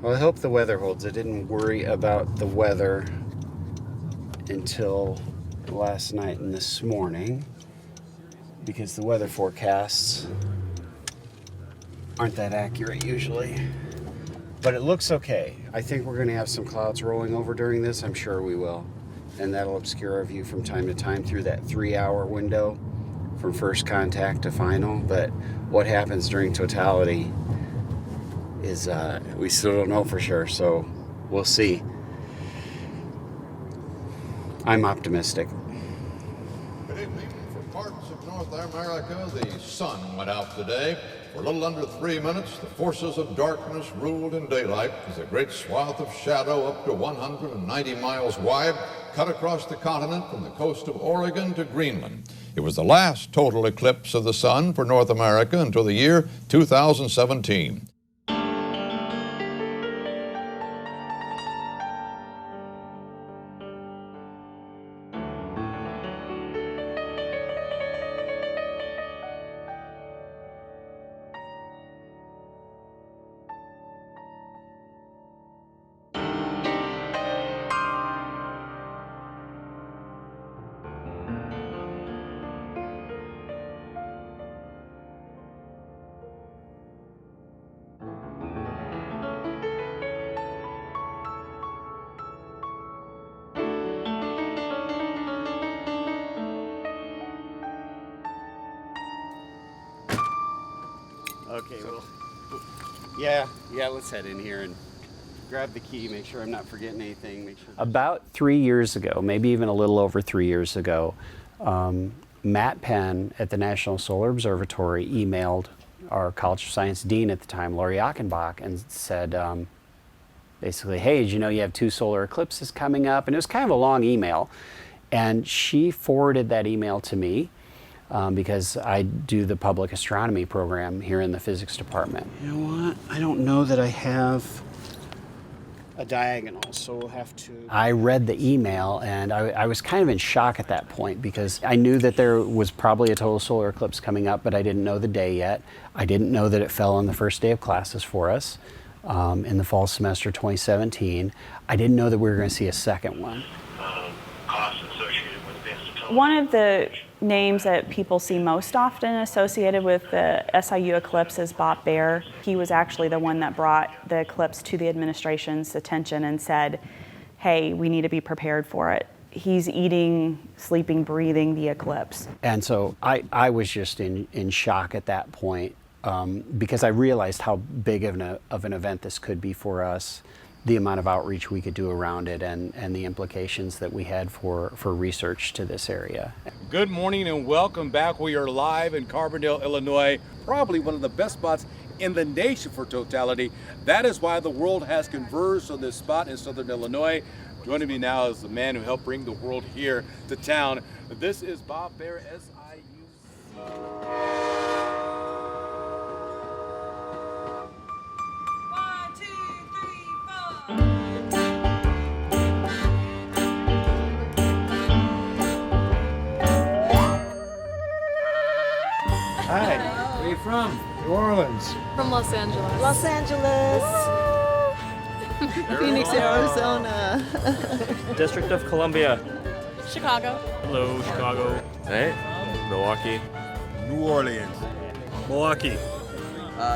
Well, I hope the weather holds. I didn't worry about the weather until last night and this morning because the weather forecasts aren't that accurate usually. But it looks okay. I think we're going to have some clouds rolling over during this. I'm sure we will. And that'll obscure our view from time to time through that 3-hour window from first contact to final. But what happens during totality is we still don't know for sure. So we'll see. I'm optimistic. Good evening. For parts of North America, the sun went out today. For a little under 3 minutes, the forces of darkness ruled in daylight as a great swath of shadow up to 190 miles wide cut across the continent from the coast of Oregon to Greenland. It was the last total eclipse of the sun for North America until the year 2017. Okay, well, yeah, let's head in here and grab the key, make sure I'm not forgetting anything. Make sure. About 3 years ago, maybe even a little over 3 years ago, Matt Penn at the National Solar Observatory emailed our College of Science dean at the time, Lori Achenbach, and said, basically, hey, did you know you have 2 solar eclipses coming up? And it was kind of a long email. And she forwarded that email to me. Because I do the public astronomy program here in the physics department. You know what? I don't know that I have a diagonal, so we'll have to... I read the email and I was kind of in shock at that point because I knew that there was probably a total solar eclipse coming up, but I didn't know the day yet. I didn't know that it fell on the first day of classes for us in the fall semester 2017. I didn't know that we were going to see a second one. Costs associated with this. One of the names that people see most often associated with the SIU eclipse is Bob Baer. He was actually the one that brought the eclipse to the administration's attention and said, hey, we need to be prepared for it. He's eating, sleeping, breathing the eclipse. And so I was just in shock at that point because I realized how big of an event this could be for us, the amount of outreach we could do around it, and the implications that we had for research to this area. Good morning and welcome back. We are live in Carbondale, Illinois, probably one of the best spots in the nation for totality. That is why the world has converged on this spot in southern Illinois. Joining me now is the man who helped bring the world here to town. This is Bob Baer, SIU. Hi. Where are you from? New Orleans. From Los Angeles. Los Angeles. Phoenix, Arizona. District of Columbia. Chicago. Hello, Chicago. Hey, Milwaukee. New Orleans. Milwaukee.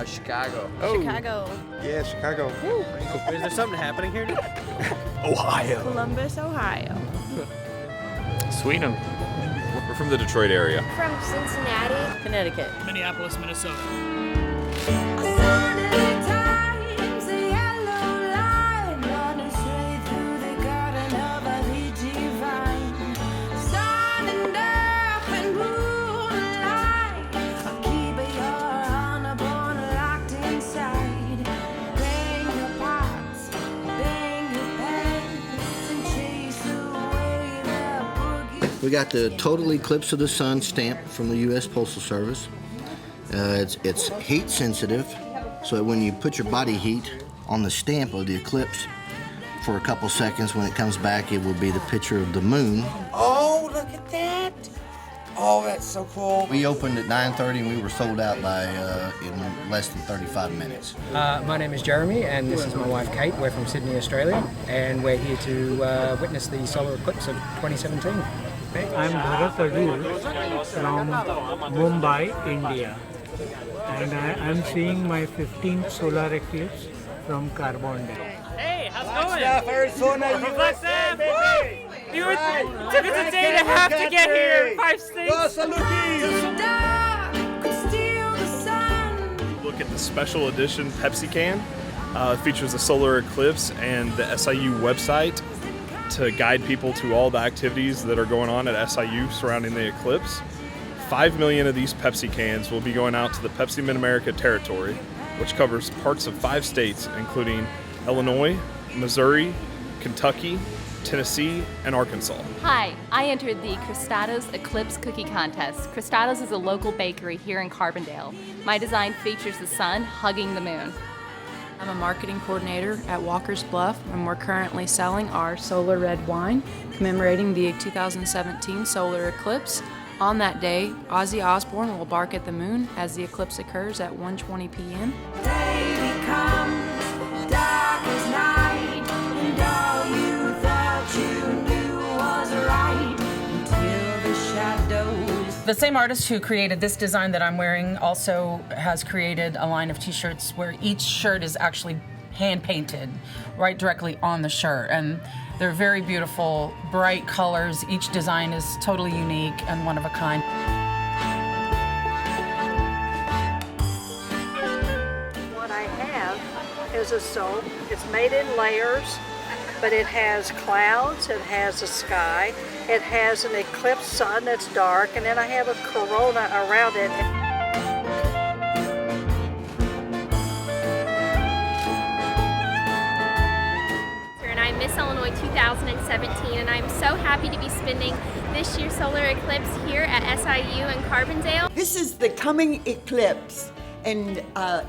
Chicago. Oh. Chicago. Yeah, Chicago. Woo. Is there something happening here? Ohio. Columbus, Ohio. Sweden. We're from the Detroit area. From Cincinnati. Connecticut. Minneapolis, Minnesota. We got the Total Eclipse of the Sun stamp from the U.S. Postal Service. It's heat sensitive, so when you put your body heat on the stamp of the eclipse for a couple seconds, when it comes back, it will be the picture of the moon. Oh, look at that. Oh, that's so cool. We opened at 9:30 and we were sold out by in less than 35 minutes. My name is Jeremy and this is my wife Kate. We're from Sydney, Australia, and we're here to witness the solar eclipse of 2017. I'm Bharat Adur from Mumbai, India, and I'm seeing my 15th solar eclipse from Carbondale. Hey, how's it going? Arizona, USA, baby! You took us a day and a half to get here. 5 states. Look at the special edition Pepsi can. It features a solar eclipse and the SIU website to guide people to all the activities that are going on at SIU surrounding the eclipse. 5 million of these Pepsi cans will be going out to the Pepsi Mid-America territory, which covers parts of 5 states, including Illinois, Missouri, Kentucky, Tennessee, and Arkansas. Hi, I entered the Cristados Eclipse Cookie Contest. Cristados is a local bakery here in Carbondale. My design features the sun hugging the moon. I'm a marketing coordinator at Walker's Bluff, and we're currently selling our solar red wine commemorating the 2017 solar eclipse. On that day, Ozzy Osbourne will bark at the moon as the eclipse occurs at 1:20 p.m. The same artist who created this design that I'm wearing also has created a line of t-shirts where each shirt is actually hand painted right directly on the shirt, and they're very beautiful, bright colors. Each design is totally unique and one of a kind. What I have is a soap. It's made in layers, but it has clouds, it has a sky, it has an eclipse sun that's dark, and then I have a corona around it. And I'm Miss Illinois 2017, and I'm so happy to be spending this year's solar eclipse here at SIU in Carbondale. This is the coming eclipse, and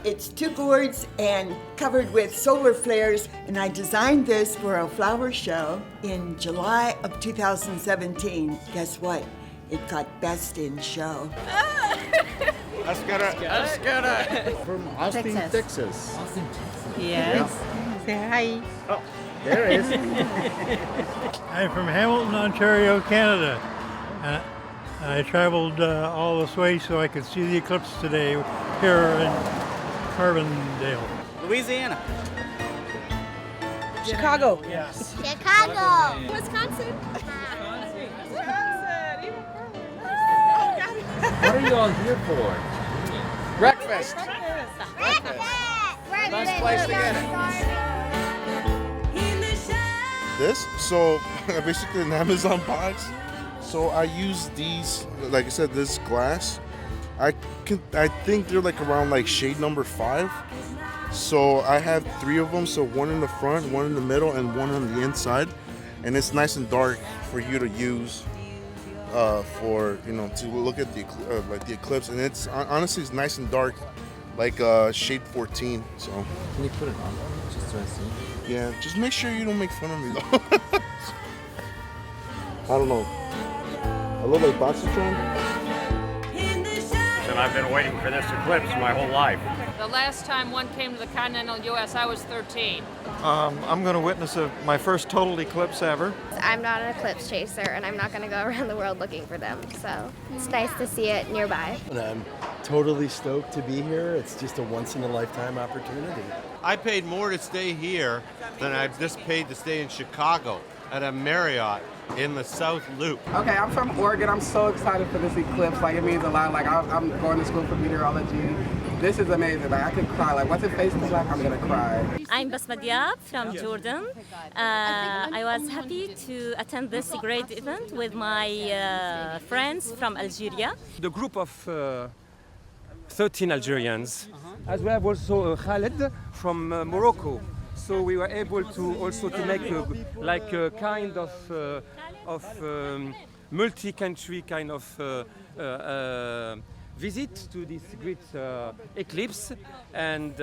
it's 2 gourds and covered with solar flares, and I designed this for a flower show in July of 2017. Guess what? It got Best in Show. That's good. From Austin, Texas. Austin, Texas. Yes. Say hi. Oh, there it is. I'm from Hamilton, Ontario, Canada. I traveled all this way so I could see the eclipse today here in Carbondale. Louisiana. Chicago. Yes. Chicago. Wisconsin. What are you all here for? Breakfast. Nice place to get it. This, so basically an Amazon box. So I use these, like I said, this glass. I think they're like around like shade number 5. So I have 3 of them. So 1 in the front, 1 in the middle, and 1 on the inside. And it's nice and dark for you to use, for to look at the like the eclipse. And it's honestly it's nice and dark, like shade 14. So can you put it on just so I see? Yeah, just make sure you don't make fun of me though. I don't know. I look like Boxytron. And I've been waiting for this eclipse my whole life. The last time one came to the continental U.S., I was 13. I'm going to witness my first total eclipse ever. I'm not an eclipse chaser, and I'm not going to go around the world looking for them, so it's nice to see it nearby. And I'm totally stoked to be here. It's just a once-in-a-lifetime opportunity. I paid more to stay here than I've just paid to stay in Chicago at a Marriott in the South Loop. Okay, I'm from Oregon. I'm so excited for this eclipse. Like, it means a lot. Like, I'm going to school for meteorology. This is amazing. Like, I could cry. Like, once it faces black, I'm gonna cry. I'm Basma Diab from Jordan. I was happy to attend this great event with my friends from Algeria. The group of 13 Algerians, as well as also Khaled from Morocco. So we were able to also to make a kind of multi-country kind of visit to this great eclipse, and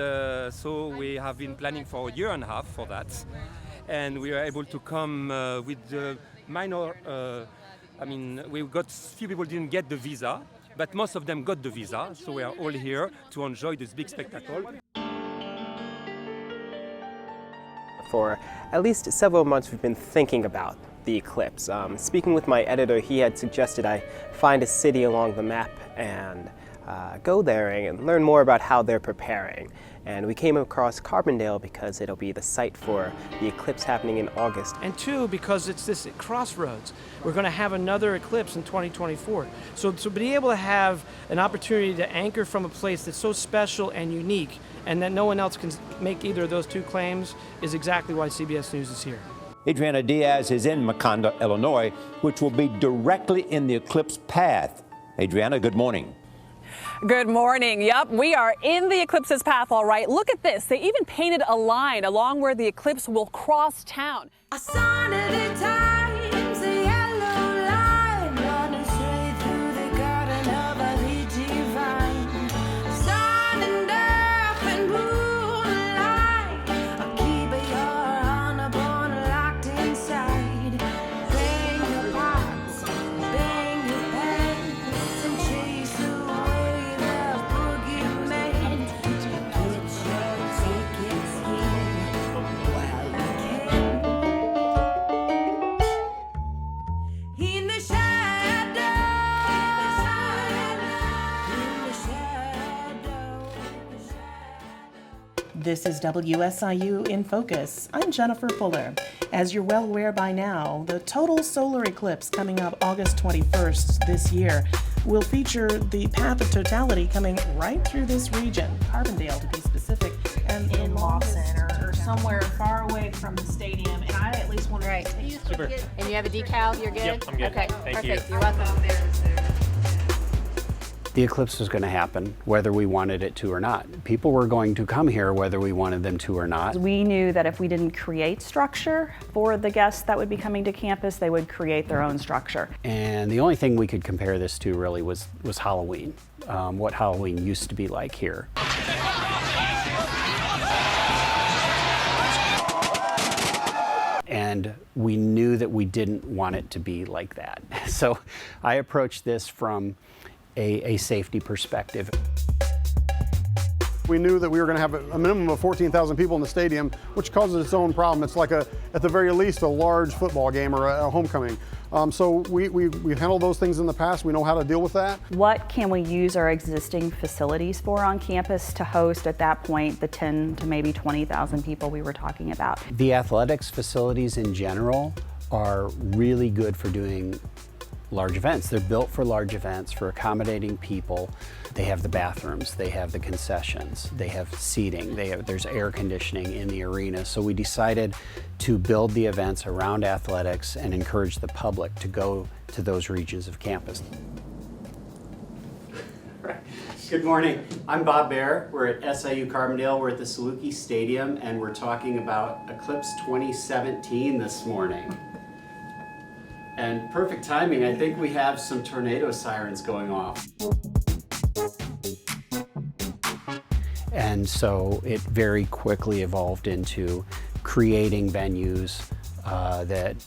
so we have been planning for a year and a half for that, and we were able to come with minor I mean, we got few people didn't get the visa, but most of them got the visa, so we are all here to enjoy this big spectacle. For at least several months, we've been thinking about the eclipse. Speaking with my editor, he had suggested I find a city along the map and go there and learn more about how they're preparing. And we came across Carbondale because it'll be the site for the eclipse happening in August. And two, because it's this crossroads. We're going to have another eclipse in 2024. So to be able to have an opportunity to anchor from a place that's so special and unique and that no one else can make either of those two claims is exactly why CBS News is here. Adriana Diaz is in Macondo, Illinois, which will be directly in the eclipse path. Adriana, good morning. Good morning. Yep, we are in the eclipse's path, all right. Look at this. They even painted a line along where the eclipse will cross town. A sign of the times, a yellow line running straight through the garden of a divine. Sun and earth and moonlight, I'll keep your honor born locked inside. Bang your pots, bang your pants, and chase away. This is WSIU in Focus. I'm Jennifer Fuller. As you're well aware by now, the total solar eclipse coming up August 21st this year will feature the path of totality coming right through this region, Carbondale to be specific, and in Lawson or somewhere far away from the stadium. And I at least want to take Super. And you have a decal? You're good? Yep, I'm good. Okay, Thank perfect. you. You're welcome. The eclipse was going to happen whether we wanted it to or not. People were going to come here whether we wanted them to or not. We knew that if we didn't create structure for the guests that would be coming to campus, they would create their own structure. And the only thing we could compare this to really was Halloween, what Halloween used to be like here. And we knew that we didn't want it to be like that. So I approached this from a safety perspective. We knew that we were going to have a minimum of 14,000 people in the stadium, which causes its own problem. It's like, at the very least, a large football game or a homecoming. So we've handled those things in the past. We know how to deal with that. What can we use our existing facilities for on campus to host at that point the 10 to maybe 20,000 people we were talking about? The athletics facilities in general are really good for doing large events. They're built for large events, for accommodating people. They have the bathrooms, they have the concessions, they have seating, there's air conditioning in the arena. So we decided to build the events around athletics and encourage the public to go to those regions of campus. Good morning. I'm Bob Baer. We're at SIU Carbondale. We're at the Saluki Stadium, and we're talking about Eclipse 2017 this morning. And perfect timing, I think we have some tornado sirens going off. And so it very quickly evolved into creating venues that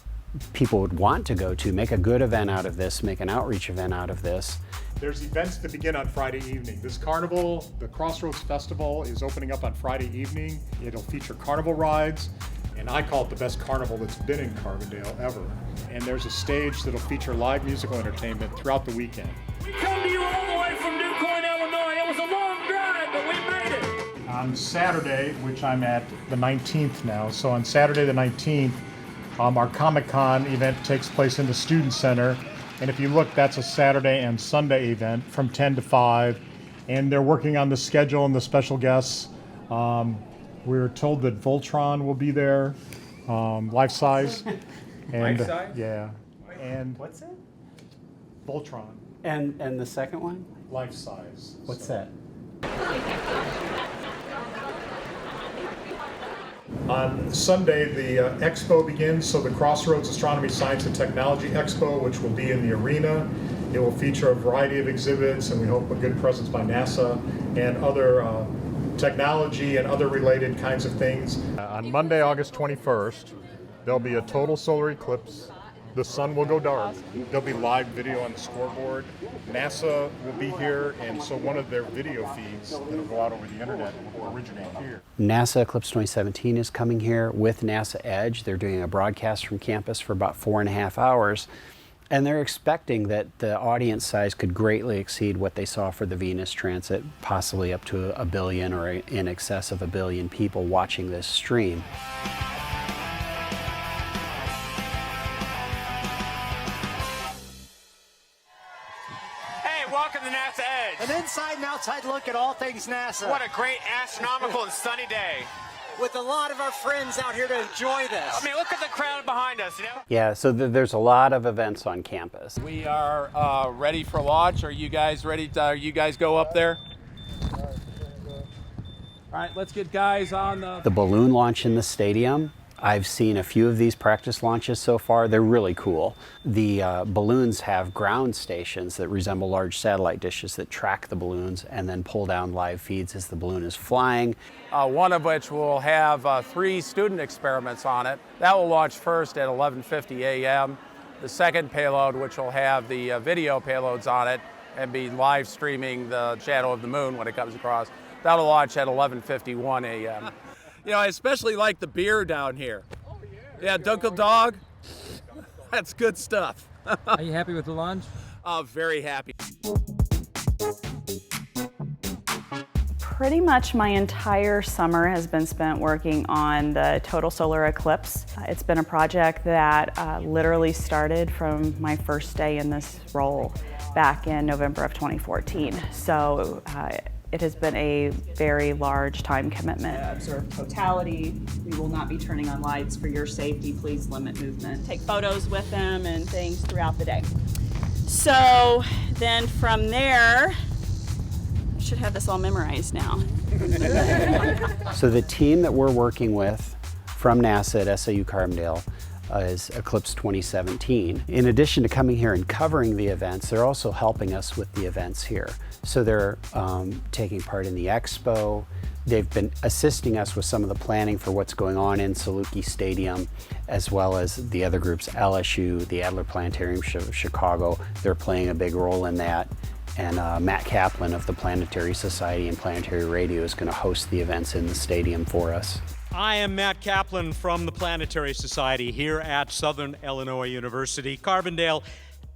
people would want to go to, make a good event out of this, make an outreach event out of this. There's events that begin on Friday evening. This carnival, the Crossroads Festival, is opening up on Friday evening. It'll feature carnival rides, and I call it the best carnival that's been in Carbondale ever. And there's a stage that'll feature live musical entertainment throughout the weekend. We come to you all the way from DuQuoin, Illinois. It was a long drive, but we made it. On Saturday, which I'm at the 19th now, so on Saturday the 19th, our Comic-Con event takes place in the Student Center. And if you look, that's a Saturday and Sunday event from 10 to 5. And they're working on the schedule and the special guests. We're told that Voltron will be there, life size. And, Life size? Yeah. And what's it? Voltron. And the second one? Life size. What's that? On Sunday, the expo begins, so the Crossroads Astronomy, Science, and Technology Expo, which will be in the arena. It will feature a variety of exhibits, and we hope a good presence by NASA and other technology and other related kinds of things. On Monday, August 21st, there'll be a total solar eclipse. the sun will go dark. There'll be live video on the scoreboard. NASA will be here, and so one of their video feeds that'll go out over the internet will originate here. NASA Eclipse 2017 is coming here with NASA Edge. They're doing a broadcast from campus for about 4.5 hours. And they're expecting that the audience size could greatly exceed what they saw for the Venus transit, possibly up to 1 billion or in excess of 1 billion people watching this stream. Hey, welcome to NASA Edge. An inside and outside look at all things NASA. What a great astronomical and sunny day. With a lot of our friends out here to enjoy this. I mean, look at the crowd behind us, you know? Yeah, so there's a lot of events on campus. We are ready for launch. Are you guys ready? You guys go up there? All right, let's get guys on the balloon launch in the stadium. I've seen a few of these practice launches so far. They're really cool. The balloons have ground stations that resemble large satellite dishes that track the balloons and then pull down live feeds as the balloon is flying. One of which will have 3 student experiments on it. That will launch first at 11:50 a.m. The second payload, which will have the video payloads on it and be live streaming the shadow of the moon when it comes across, that'll launch at 11:51 a.m. You know, I especially like the beer down here. Oh, yeah. Yeah, Dunkel Dog. That's good stuff. Are you happy with the launch? Very happy. Pretty much my entire summer has been spent working on the Total Solar Eclipse. It's been a project that literally started from my first day in this role back in November of 2014. So it has been a very large time commitment. Observe totality. We will not be turning on lights for your safety. Please limit movement. Take photos with them and things throughout the day. So then from there, I should have this all memorized now. So the team that we're working with from NASA at SIU Carbondale is Eclipse 2017. In addition to coming here and covering the events, they're also helping us with the events here. So they're taking part in the expo. They've been assisting us with some of the planning for what's going on in Saluki Stadium, as well as the other groups, LSU, the Adler Planetarium of Chicago. They're playing a big role in that. And Matt Kaplan of the Planetary Society and Planetary Radio is going to host the events in the stadium for us. I am Matt Kaplan from the Planetary Society here at Southern Illinois University, Carbondale,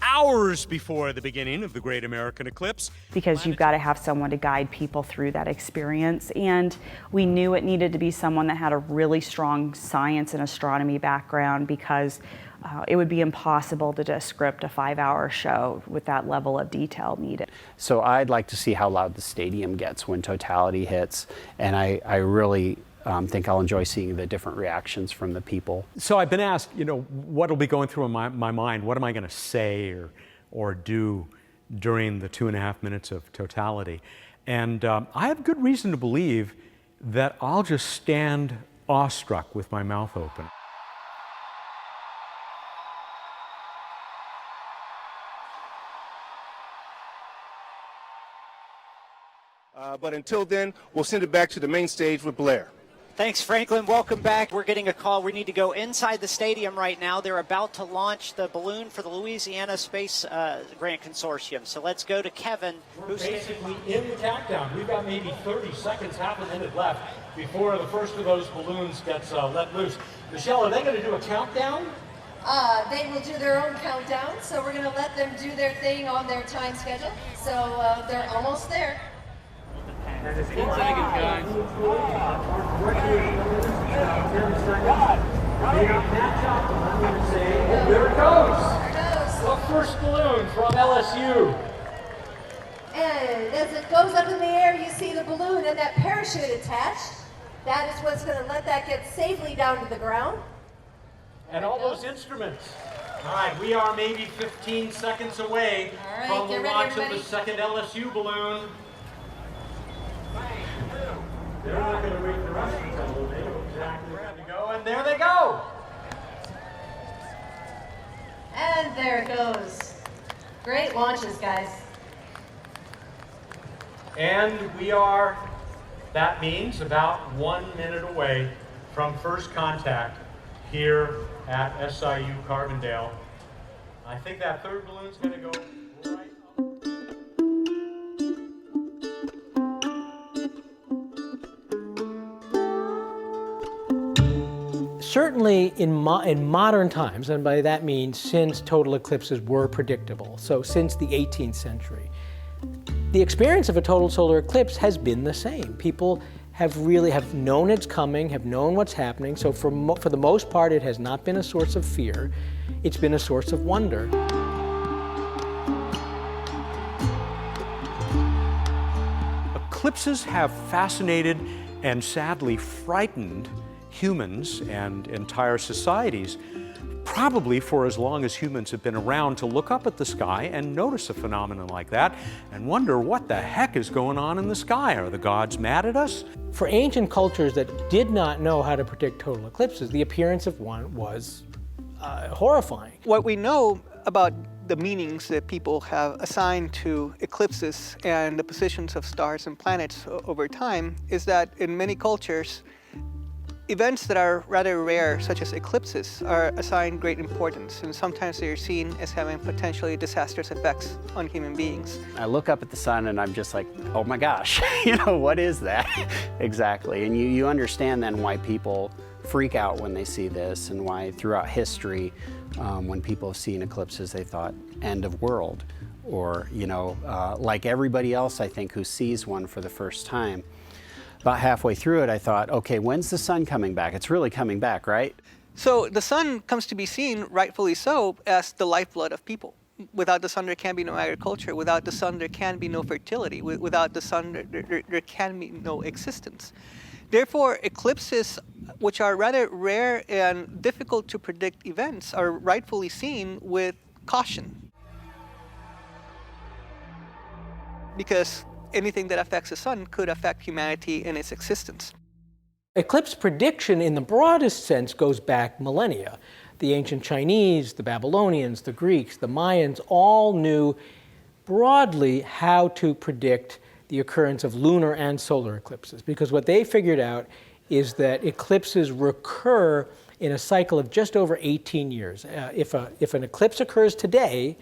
hours before the beginning of the Great American Eclipse. Because you've got to have someone to guide people through that experience, and we knew it needed to be someone that had a really strong science and astronomy background, because it would be impossible to just script a 5-hour show with that level of detail needed. So I'd like to see how loud the stadium gets when totality hits, and I really think I'll enjoy seeing the different reactions from the people. So I've been asked, you know, what will be going through my mind? What am I going to say or do during the 2.5 minutes of totality? And I have good reason to believe that I'll just stand awestruck with my mouth open. But until then, we'll send it back to the main stage with Blair. Thanks, Franklin. Welcome back. We're getting a call. We need to go inside the stadium right now. They're about to launch the balloon for the Louisiana Space Grant Consortium. So let's go to Kevin. We're basically in the countdown. We've got maybe 30 seconds, half a minute left before the first of those balloons gets let loose. Michelle, are they going to do a countdown? They will do their own countdown, so we're going to let them do their thing on their time schedule. So they're almost there. 10 seconds, guys. There it goes. The first balloon from LSU. And as it goes up in the air, you see the balloon and that parachute attached. That is what's going to let that get safely down to the ground. And all those instruments. All right, we are maybe 15 seconds away from the launch of the second LSU balloon. They're not going to wait for us to tell them. They know exactly where to go, and there they go. And there it goes. Great launches, guys. And we are, that means, about 1 minute away from first contact here at SIU Carbondale I think that third balloon's going to go right up. Certainly in modern times, and by that means since total eclipses were predictable, so since the 18th century, the experience of a total solar eclipse has been the same. People have known it's coming, have known what's happening, so for the most part it has not been a source of fear, it's been a source of wonder. Eclipses have fascinated and sadly frightened humans and entire societies, probably for as long as humans have been around, to look up at the sky and notice a phenomenon like that and wonder what the heck is going on in the sky. Are the gods mad at us? For ancient cultures that did not know how to predict total eclipses, the appearance of one was horrifying. What we know about the meanings that people have assigned to eclipses and the positions of stars and planets over time is that in many cultures, events that are rather rare, such as eclipses, are assigned great importance, and sometimes they are seen as having potentially disastrous effects on human beings. I look up at the sun and I'm just like, oh my gosh, what is that? Exactly, and you understand then why people freak out when they see this, and why throughout history, when people have seen eclipses, they thought end of world, or like everybody else, I think, who sees one for the first time. About halfway through it, I thought, okay, when's the sun coming back? It's really coming back, right? So the sun comes to be seen, rightfully so, as the lifeblood of people. Without the sun, there can be no agriculture. Without the sun, there can be no fertility. Without the sun, there can be no existence. Therefore, eclipses, which are rather rare and difficult to predict events, are rightfully seen with caution. Because anything that affects the sun could affect humanity and its existence. Eclipse prediction in the broadest sense goes back millennia. The ancient Chinese, the Babylonians, the Greeks, the Mayans all knew broadly how to predict the occurrence of lunar and solar eclipses, because what they figured out is that eclipses recur in a cycle of just over 18 years. If an eclipse occurs today,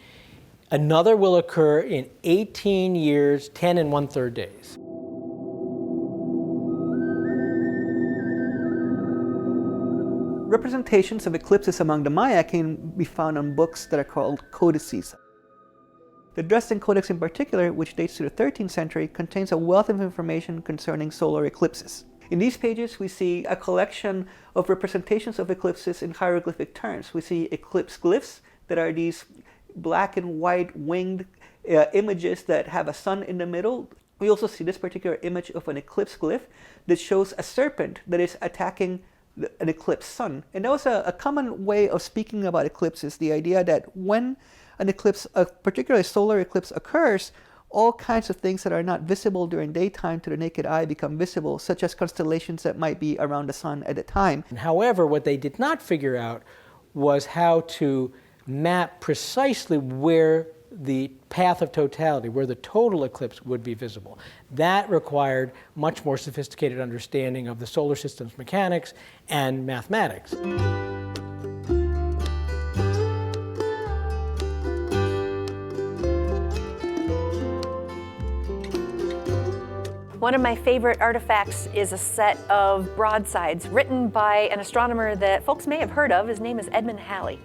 another will occur in 18 years, 10 1/3 days. Representations of eclipses among the Maya can be found on books that are called codices. The Dresden Codex in particular, which dates to the 13th century, contains a wealth of information concerning solar eclipses. In these pages, we see a collection of representations of eclipses in hieroglyphic terms. We see eclipse glyphs that are these black and white winged images that have a sun in the middle. We also see this particular image of an eclipse glyph that shows a serpent that is attacking an eclipsed sun. And that was a common way of speaking about eclipses, the idea that when an eclipse, a particularly solar eclipse, occurs, all kinds of things that are not visible during daytime to the naked eye become visible, such as constellations that might be around the sun at the time. However, what they did not figure out was how to map precisely where the path of totality, where the total eclipse would be visible. That required much more sophisticated understanding of the solar system's mechanics and mathematics. One of my favorite artifacts is a set of broadsides written by an astronomer that folks may have heard of. His name is Edmund Halley.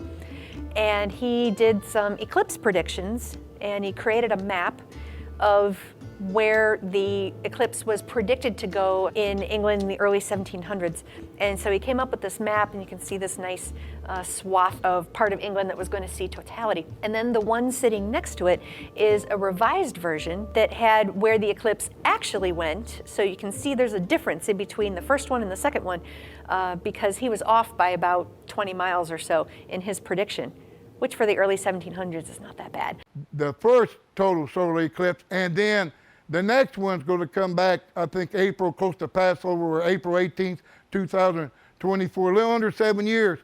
And he did some eclipse predictions, and he created a map of where the eclipse was predicted to go in England in the early 1700s. And so he came up with this map, and you can see this nice swath of part of England that was going to see totality. And then the one sitting next to it is a revised version that had where the eclipse actually went. So you can see there's a difference in between the first one and the second one because he was off by about 20 miles or so in his prediction, which for the early 1700s is not that bad. The first total solar eclipse, and then the next one's going to come back, I think April, close to Passover, or April 18th, 2024, a little under 7 years.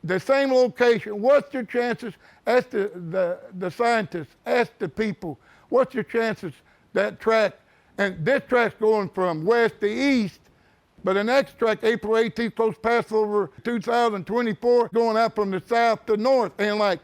The same location. What's your chances? Ask the scientists, ask the people, what's your chances that track, and this track's going from west to east, but the next track, April 18th, close Passover 2024, going out from the south to north. And like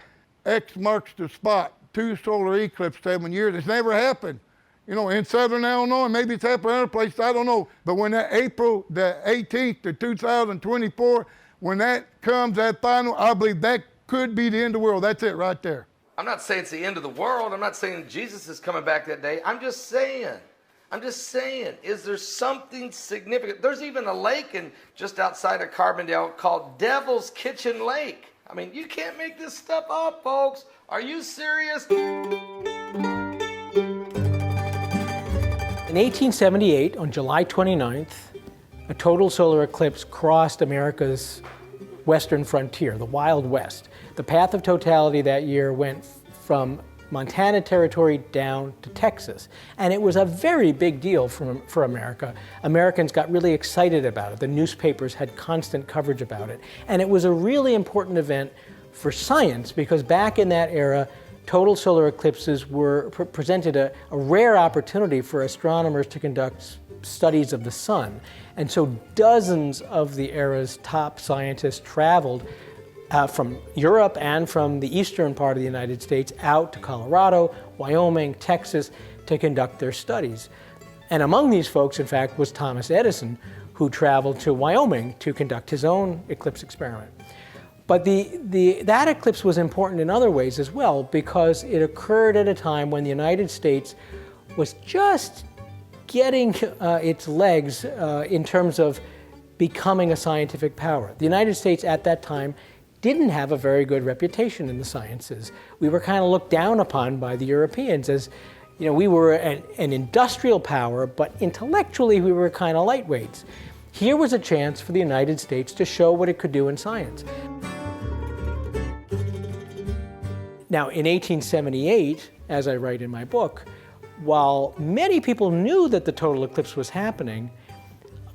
X marks the spot, 2 solar eclipses 7 years. It's never happened. You know, in southern Illinois, maybe it's happened in other places, I don't know. But when that April the 18th of 2024, when that comes, that final, I believe that could be the end of the world. That's it right there. I'm not saying it's the end of the world. I'm not saying Jesus is coming back that day. I'm just saying, is there something significant? There's even a lake just outside of Carbondale called Devil's Kitchen Lake. I mean, you can't make this stuff up, folks. Are you serious? In 1878, on July 29th, a total solar eclipse crossed America's western frontier, the Wild West. The path of totality that year went from Montana Territory down to Texas. And it was a very big deal for America. Americans got really excited about it. The newspapers had constant coverage about it. And it was a really important event for science because back in that era, total solar eclipses presented a rare opportunity for astronomers to conduct studies of the sun. And so dozens of the era's top scientists traveled from Europe and from the eastern part of the United States out to Colorado, Wyoming, Texas to conduct their studies. And among these folks, in fact, was Thomas Edison, who traveled to Wyoming to conduct his own eclipse experiment. But that eclipse was important in other ways as well because it occurred at a time when the United States was just getting its legs in terms of becoming a scientific power. The United States at that time didn't have a very good reputation in the sciences. We were kind of looked down upon by the Europeans as, you know, we were an industrial power, but intellectually we were kind of lightweights. Here was a chance for the United States to show what it could do in science. Now, in 1878, as I write in my book, while many people knew that the total eclipse was happening,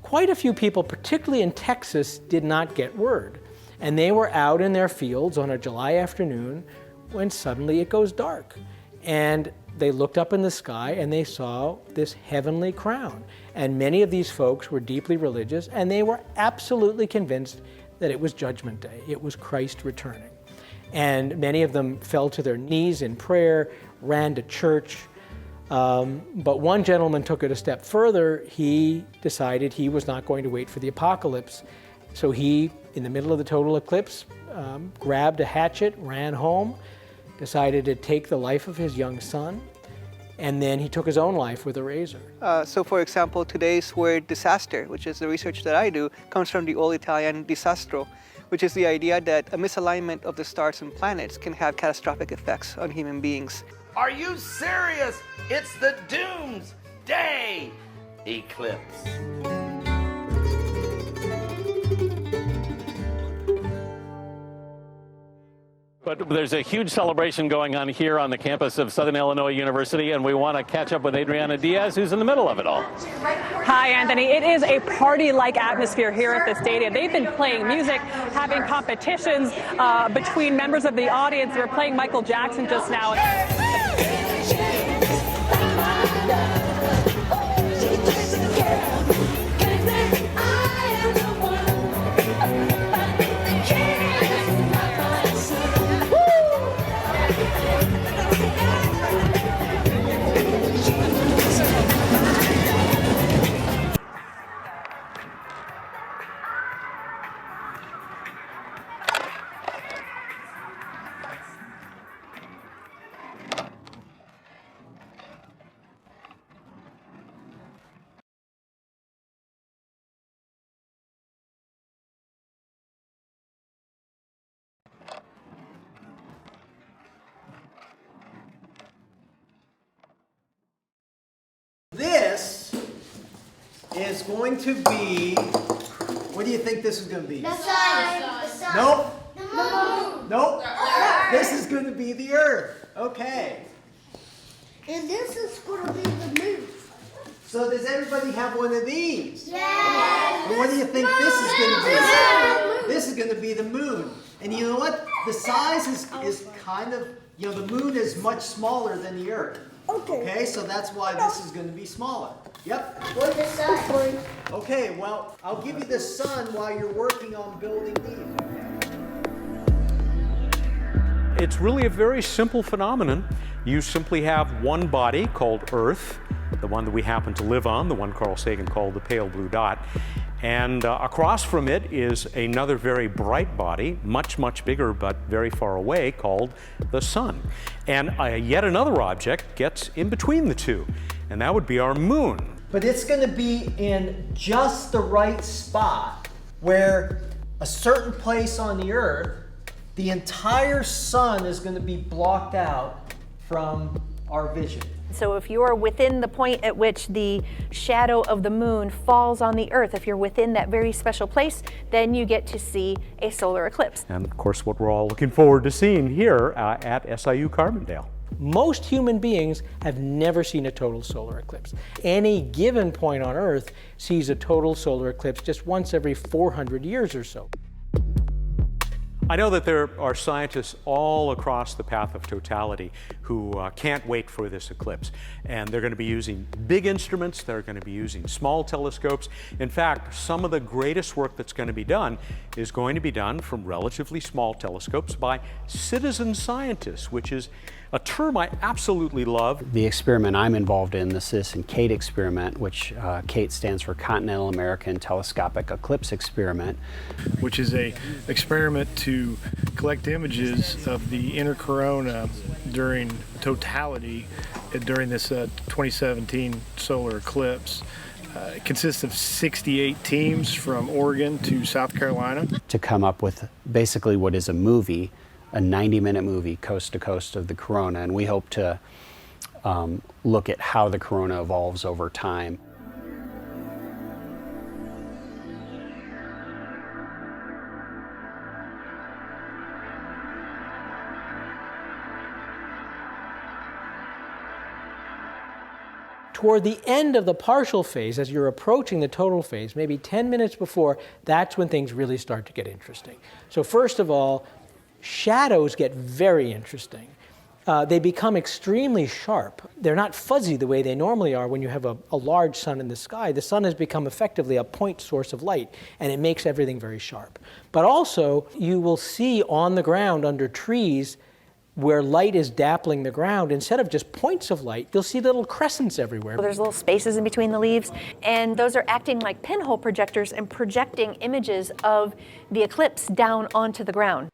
quite a few people, particularly in Texas, did not get word. And they were out in their fields on a July afternoon when suddenly it goes dark. And they looked up in the sky and they saw this heavenly crown. And many of these folks were deeply religious and they were absolutely convinced that it was Judgment Day. It was Christ returning. And many of them fell to their knees in prayer, ran to church. But one gentleman took it a step further. He decided he was not going to wait for the apocalypse. So he, in the middle of the total eclipse, grabbed a hatchet, ran home, decided to take the life of his young son, and then he took his own life with a razor. So for example, today's word disaster, which is the research that I do, comes from the old Italian disastro, which is the idea that a misalignment of the stars and planets can have catastrophic effects on human beings. Are you serious? It's the Doomsday Eclipse. But there's a huge celebration going on here on the campus of Southern Illinois University, and we want to catch up with Adriana Diaz, who's in the middle of it all. Hi, Anthony. It is a party-like atmosphere here at the stadium. They've been playing music, having competitions between members of the audience. They were playing Michael Jackson just now. This is going to be, what do you think this is going to be? The sun. Nope. The moon. Nope. This is going to be the Earth. Okay. And this is going to be the moon. So does everybody have one of these? Yes. And what do you think this is going to be? This is going to be the moon. And you know what? The size is kind of, you know, the moon is much smaller than the Earth. Okay, so that's why this is going to be smaller. Yep. Where's the sun? Okay, well, I'll give you the sun while you're working on building these. it's really a very simple phenomenon. You simply have one body called Earth, the one that we happen to live on, the one Carl Sagan called the pale blue dot. And across from it is another very bright body, much, much bigger but very far away, called the Sun. And yet another object gets in between the two, and that would be our moon. But it's going to be in just the right spot where a certain place on the Earth, the entire sun is going to be blocked out from our vision. So if you're within the point at which the shadow of the moon falls on the Earth, if you're within that very special place, then you get to see a solar eclipse. And of course, what we're all looking forward to seeing here at SIU Carbondale. Most human beings have never seen a total solar eclipse. Any given point on Earth sees a total solar eclipse just once every 400 years or so. I know that there are scientists all across the path of totality who can't wait for this eclipse. And they're going to be using big instruments, they're going to be using small telescopes. In fact, some of the greatest work that's going to be done is going to be done from relatively small telescopes by citizen scientists, which is a term I absolutely love. The experiment I'm involved in, the Citizen CATE experiment, which CATE stands for Continental American Telescopic Eclipse Experiment, which is a experiment to collect images of the inner corona during totality during this 2017 solar eclipse. It consists of 68 teams from Oregon to South Carolina. To come up with basically what is a movie, a 90-minute movie, coast to coast of the corona, and we hope to look at how the corona evolves over time. Toward the end of the partial phase, as you're approaching the total phase, maybe 10 minutes before, that's when things really start to get interesting. So first of all, shadows get very interesting. They become extremely sharp. They're not fuzzy the way they normally are when you have a large sun in the sky. The sun has become effectively a point source of light, and it makes everything very sharp. But also, you will see on the ground under trees where light is dappling the ground, instead of just points of light, you'll see little crescents everywhere. There's little spaces in between the leaves, and those are acting like pinhole projectors and projecting images of the eclipse down onto the ground.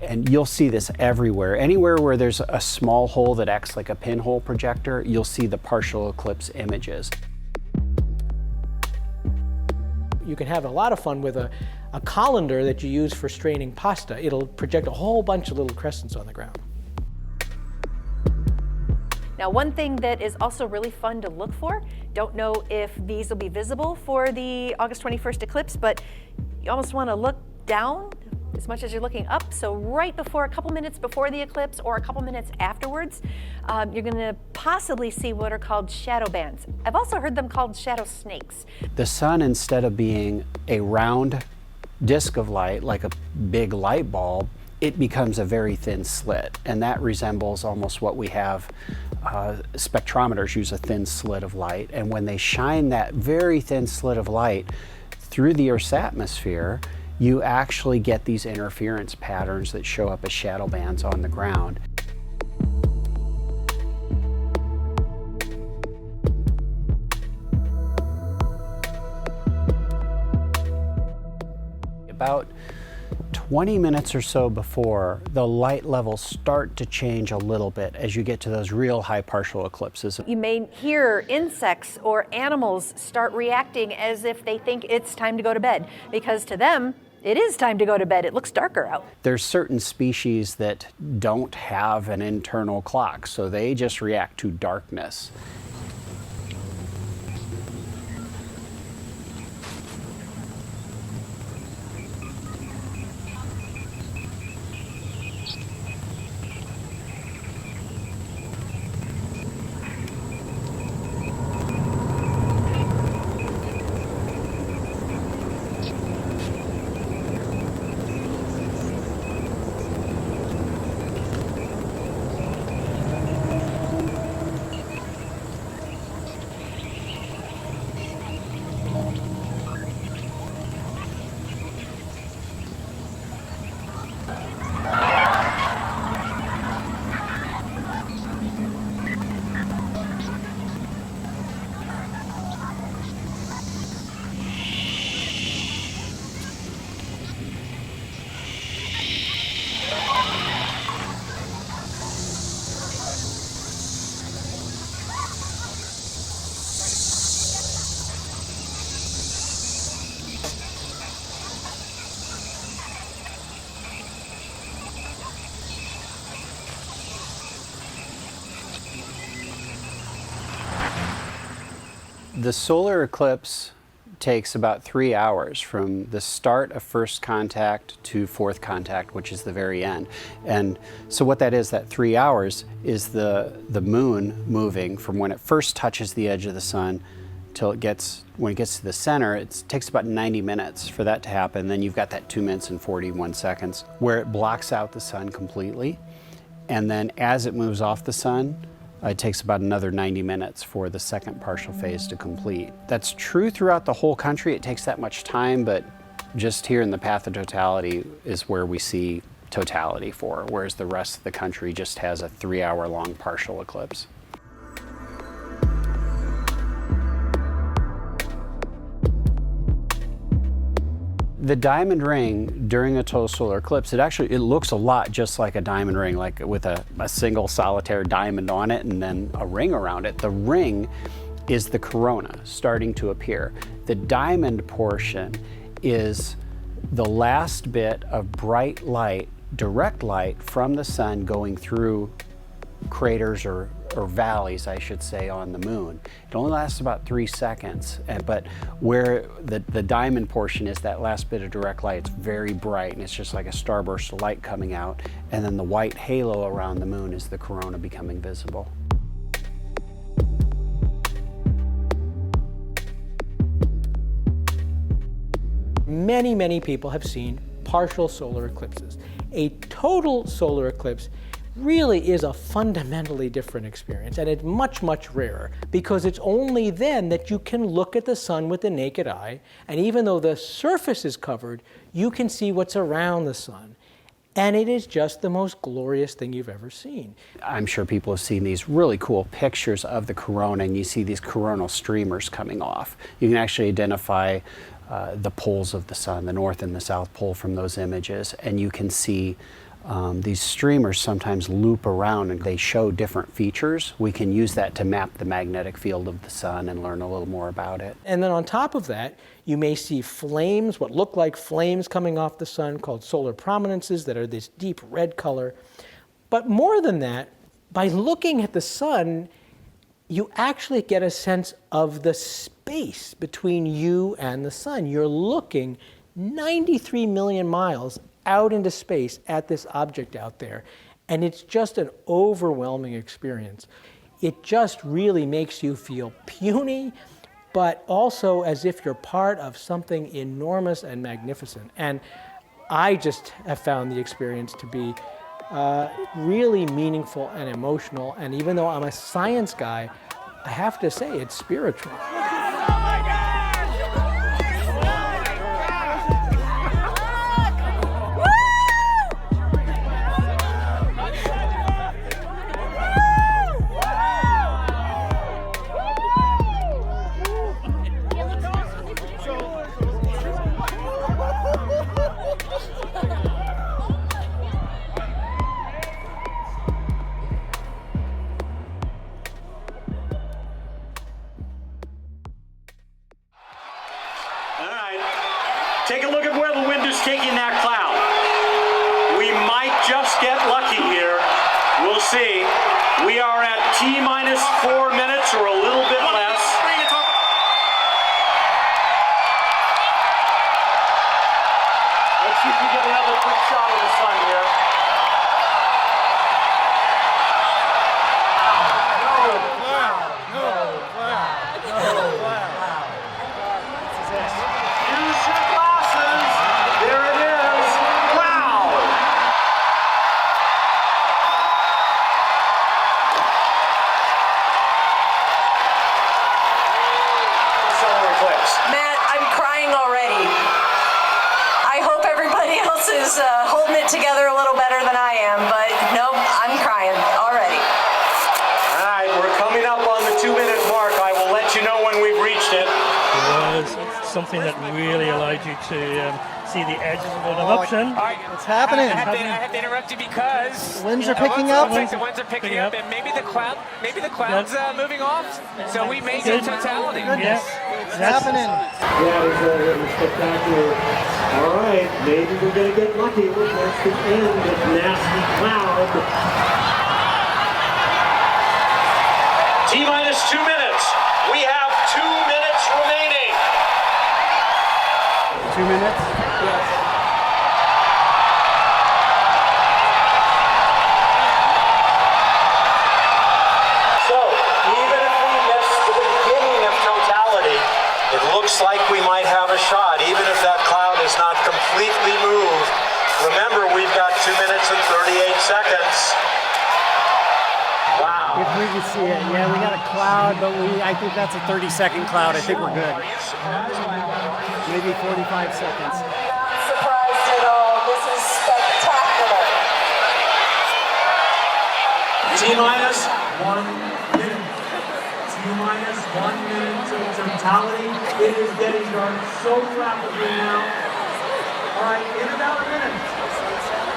And you'll see this everywhere. Anywhere where there's a small hole that acts like a pinhole projector, you'll see the partial eclipse images. You can have a lot of fun with a colander that you use for straining pasta. It'll project a whole bunch of little crescents on the ground. Now, one thing that is also really fun to look for, don't know if these will be visible for the August 21st eclipse, but you almost want to look down as much as you're looking up. So right before, a couple minutes before the eclipse or a couple minutes afterwards, you're going to possibly see what are called shadow bands. I've also heard them called shadow snakes. The sun, instead of being a round disk of light like a big light bulb, it becomes a very thin slit, and that resembles almost what we have. Spectrometers use a thin slit of light, and when they shine that very thin slit of light through the Earth's atmosphere, you actually get these interference patterns that show up as shadow bands on the ground. About 20 minutes or so before, the light levels start to change a little bit as you get to those real high partial eclipses. You may hear insects or animals start reacting as if they think it's time to go to bed, because to them, it is time to go to bed. It looks darker out. There's certain species that don't have an internal clock, so they just react to darkness. The solar eclipse takes about 3 hours from the start of first contact to fourth contact, which is the very end. And so what that is, that 3 hours, is the moon moving from when it first touches the edge of the sun till when it gets to the center. It takes about 90 minutes for that to happen. Then you've got that 2 minutes and 41 seconds where it blocks out the sun completely. And then as it moves off the sun, it takes about another 90 minutes for the second partial phase to complete. That's true throughout the whole country. It takes that much time, but just here in the path of totality is where we see totality for, whereas the rest of the country just has a 3-hour-long partial eclipse. The diamond ring during a total solar eclipse, it looks a lot just like a diamond ring, like with a single solitaire diamond on it and then a ring around it. The ring is the corona starting to appear. The diamond portion is the last bit of bright light, direct light from the sun going through craters or valleys, I should say, on the moon. It only lasts about 3 seconds, but where the diamond portion is that last bit of direct light, it's very bright and it's just like a starburst of light coming out, and then the white halo around the moon is the corona becoming visible. Many, many people have seen partial solar eclipses. A total solar eclipse really is a fundamentally different experience, and it's much, much rarer because it's only then that you can look at the sun with the naked eye, and even though the surface is covered, you can see what's around the sun. And it is just the most glorious thing you've ever seen. I'm sure people have seen these really cool pictures of the corona, and you see these coronal streamers coming off. You can actually identify the poles of the sun, the north and the south pole, from those images, and you can see these streamers sometimes loop around and they show different features. We can use that to map the magnetic field of the sun and learn a little more about it. And then on top of that, you may see flames, what look like flames coming off the sun, called solar prominences, that are this deep red color. But more than that, by looking at the sun, you actually get a sense of the space between you and the sun. You're looking 93 million miles out into space at this object out there, and it's just an overwhelming experience. It just really makes you feel puny, but also as if you're part of something enormous and magnificent. And I just have found the experience to be really meaningful and emotional, and even though I'm a science guy, I have to say it's spiritual. Take a look at where the wind is taking that cloud. We might just get lucky here. We'll see. We are at T-minus 4 minutes or a little bit less. Let's see if we get another quick shot of the sun here. Holding it together a little better than I am, but nope, I'm crying already. All right, we're coming up on the 2-minute mark. I will let you know when we've reached it. It was something that really allowed you to see the edges of an eruption. All right, what's happening? I have to interrupt you because the winds are picking up. The winds are picking up, and maybe the cloud's moving off. So we may get totality. Yes, it's happening. Yeah, it was spectacular. All right, maybe we're going to get lucky. That's the end of nasty cloud. T-minus 2 minutes. We have 2 minutes. 2 minutes? Yes. So, even if we miss the beginning of totality, it looks like we might have a shot, even if that cloud is not completely moved. Remember, we've got 2 minutes and 38 seconds. Wow. If we can see it. Yeah, we got a cloud, but I think that's a 30-second cloud. I think we're good. Maybe 45 seconds. Surprised at all. This is spectacular. T-minus 1 minute. T-minus 1 minute to totality. It is getting dark so rapidly now. All right, in about a minute,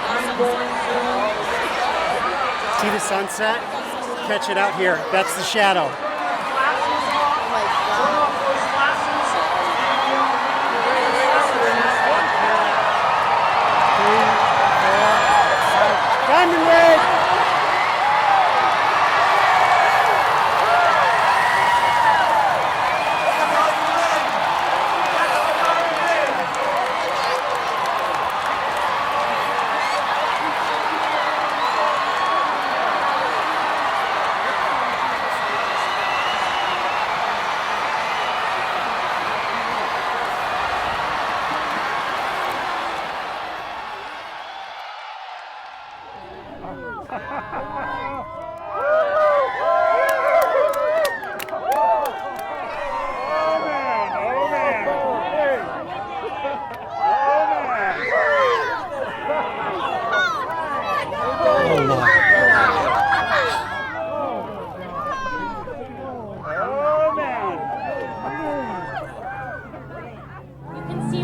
I'm going to... See the sunset? Catch it out here. That's the shadow. Diamond rig!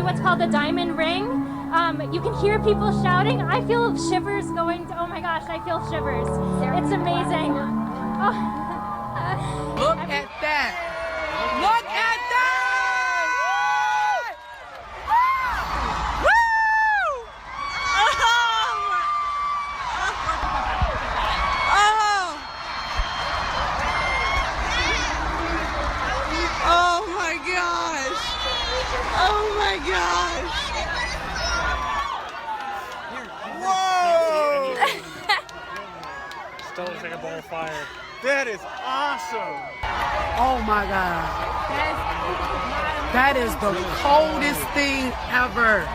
What's called the diamond ring. You can hear people shouting. I feel shivers going to, oh my gosh, I feel shivers. It's amazing. Oh. Look at that. Look at that. Woo! Oh my gosh. Oh my gosh. Whoa! Still looks like a ball of fire. That is awesome. Oh my God. That is the coldest thing ever.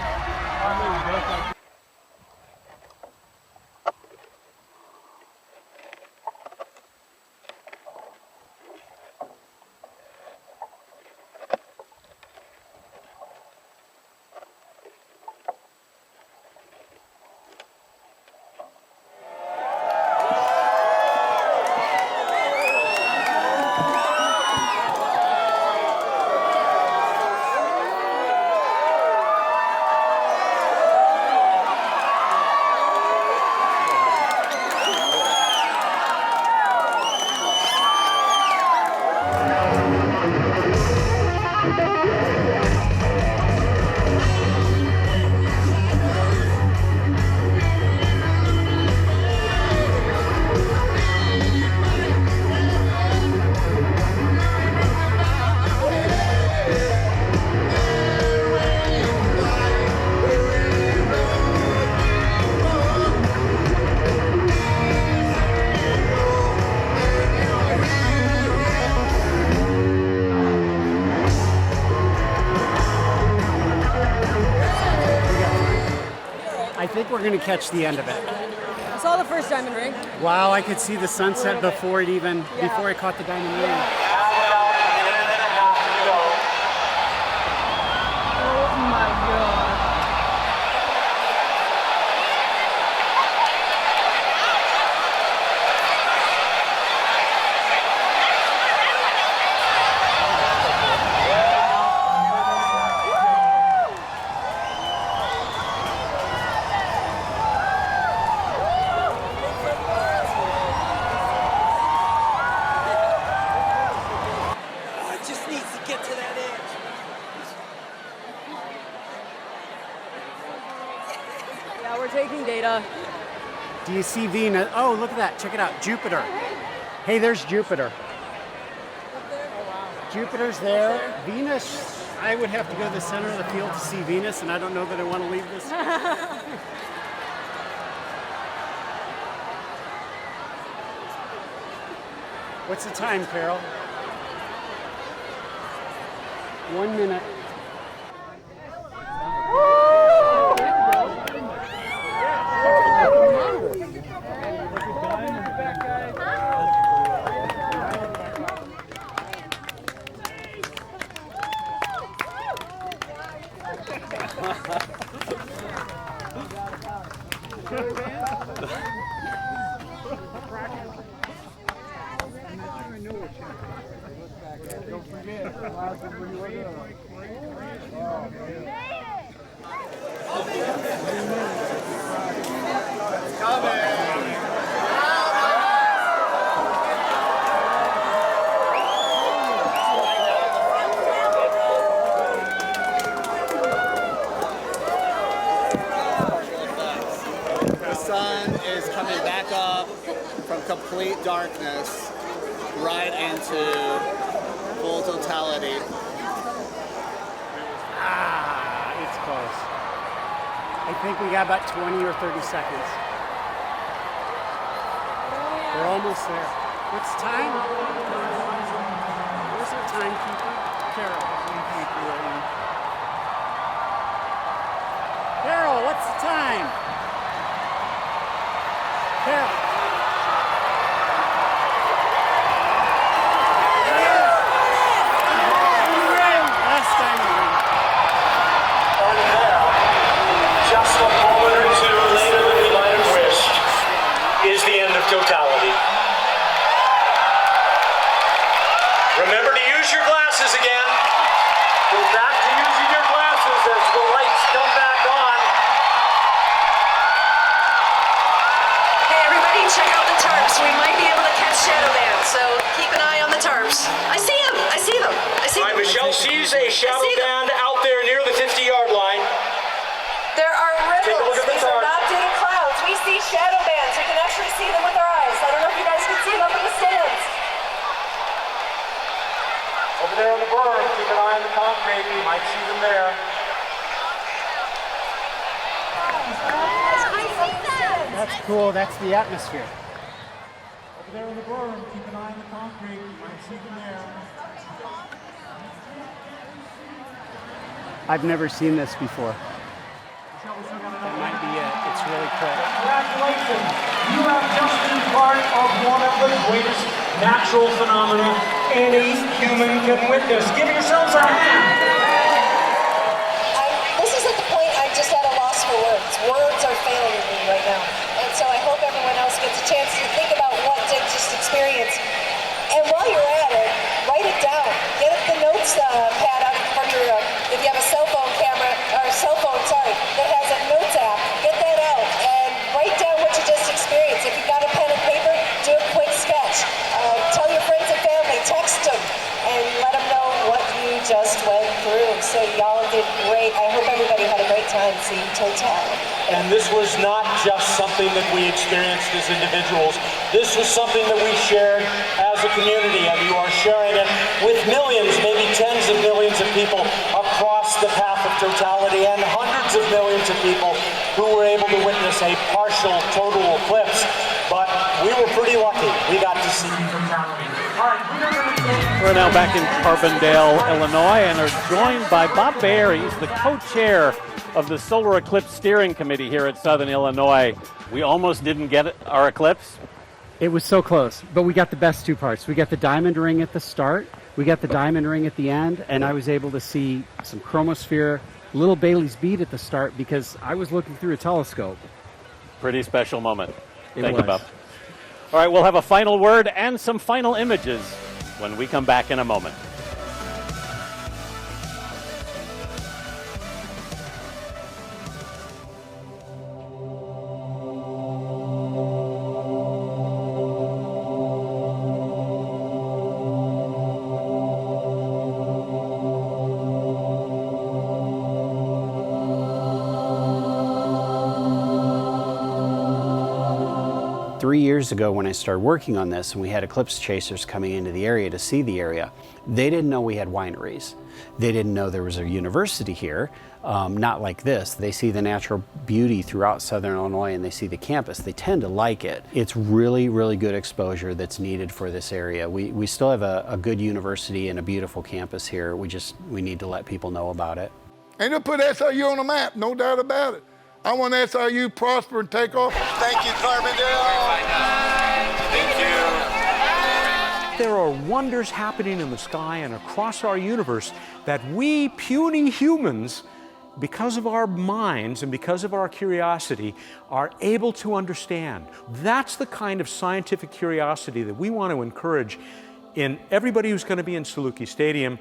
I think we're going to catch the end of it. I saw the first diamond ring. Wow, I could see the sunset before it caught the diamond ring. Oh my God. Yeah, we're taking data. Do you see Venus? Oh, look at that. Check it out. Jupiter. Hey, there's Jupiter. Jupiter's there. Venus, I would have to go to the center of the field to see Venus, and I don't know that I want to leave this. What's the time, Carol? 1 minute. The sun is coming back up from complete darkness right into full totality. It's close. I think we got about 20 or 30 seconds. We're almost there. What's the time? Where's our timekeeper? Carol. Carol, what's the time? Carol. Just a moment or two later than we might have wished, is the end of totality. Remember to use your glasses again. Go back to using your glasses as the lights come back on. Hey everybody, check out the tarps. We might be able to catch shadow bands, so keep an eye on the tarps. I see them. I see them. I see them. All right, Michelle sees a shadow band out there near the 50-yard line. There are Take a ripples. look at the These are tarp. not data clouds. We see shadow bands. We can actually see them with our eyes. I don't know if you guys can see them up in the stands. Over there on the berm, keep an eye on the concrete. You might see them there. That's cool. That's the atmosphere. Over there on the berm, keep an eye on the concrete. You might see them there. I've never seen this before. That might be it. It's really quick. Congratulations! You have just been part of one of the greatest natural phenomena any human can witness. Give yourselves a hand! This is at the point I'm just at a loss for words. Words are failing me right now. And so I hope everyone else gets a chance to think about what they just experienced. And while you're at it, write it down. Get the notes pad out from your, if you have a cell phone camera, or cell phone, sorry, that has a notes app, get that out and write down what you just experienced. If you've got a pen and paper, do a quick sketch. Tell your friends and family, text them, and let them know what you just went through. So y'all did great. I hope everybody had a great time seeing totality. And this was not just something that we experienced as individuals. This was something that we shared as a community, and you are sharing it with millions, maybe tens of millions of people across the path of totality, and hundreds of millions of people who were able to witness a partial total eclipse. But we were pretty lucky. We got to see totality. All right, We're now back in Carbondale, Illinois, and are joined by Bob Baer. He's the co-chair of the Solar Eclipse Steering Committee here at Southern Illinois. We almost didn't get our eclipse. It was so close, but we got the best two parts. We got the diamond ring at the start, we got the diamond ring at the end, and I was able to see some chromosphere, little Bailey's bead at the start because I was looking through a telescope. Pretty special moment. Thank was. you, Bob. All right, we'll have a final word and some final images when we come back in a moment. 3 years ago when I started working on this and we had eclipse chasers coming into the area to see the area, they didn't know we had wineries. They didn't know there was a university here, not like this. They see the natural beauty throughout Southern Illinois and they see the campus. They tend to like it. It's really, really good exposure that's needed for this area. We still have a good university and a beautiful campus here. We need to let people know about it. And you'll put SIU on the map, no doubt about it. I want SIU prosper and take off. Thank you, Carbondale. Thank you. There are wonders happening in the sky and across our universe that we puny humans, because of our minds and because of our curiosity, are able to understand. That's the kind of scientific curiosity that we want to encourage in everybody who's going to be in Saluki Stadium,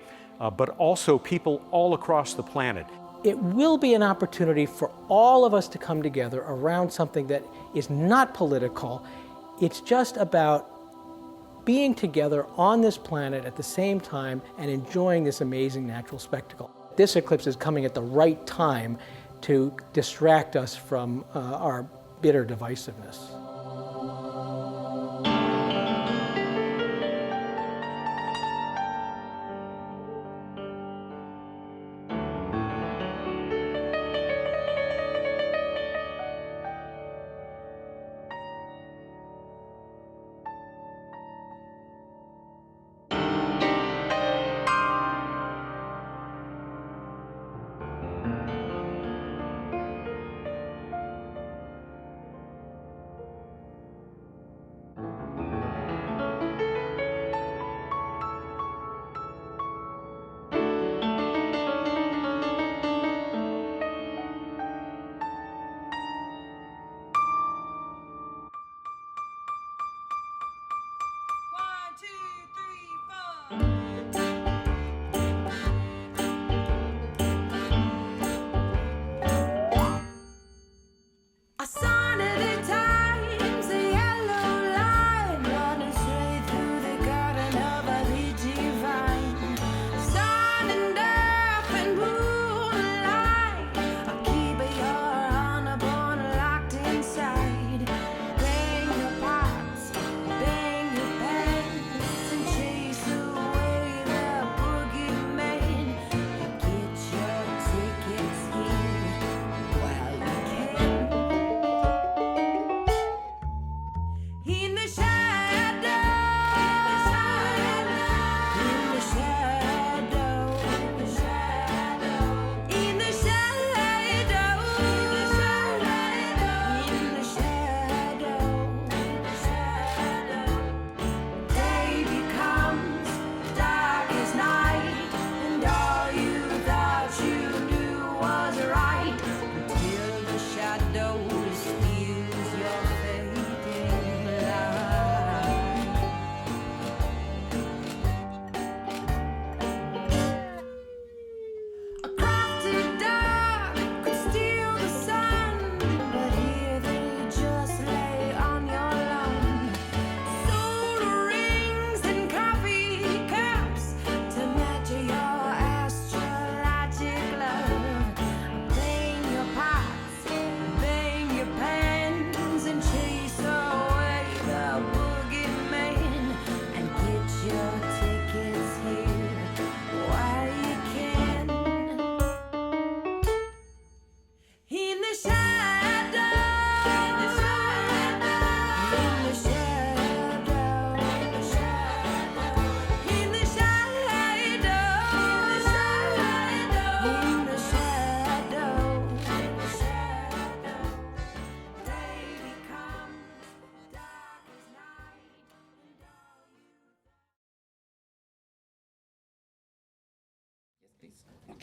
but also people all across the planet. It will be an opportunity for all of us to come together around something that is not political. It's just about being together on this planet at the same time and enjoying this amazing natural spectacle. This eclipse is coming at the right time to distract us from our bitter divisiveness.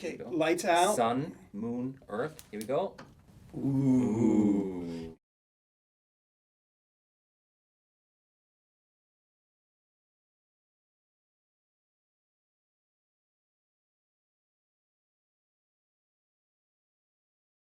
Okay, lights out. Sun, moon, earth. Here we go. Ooh.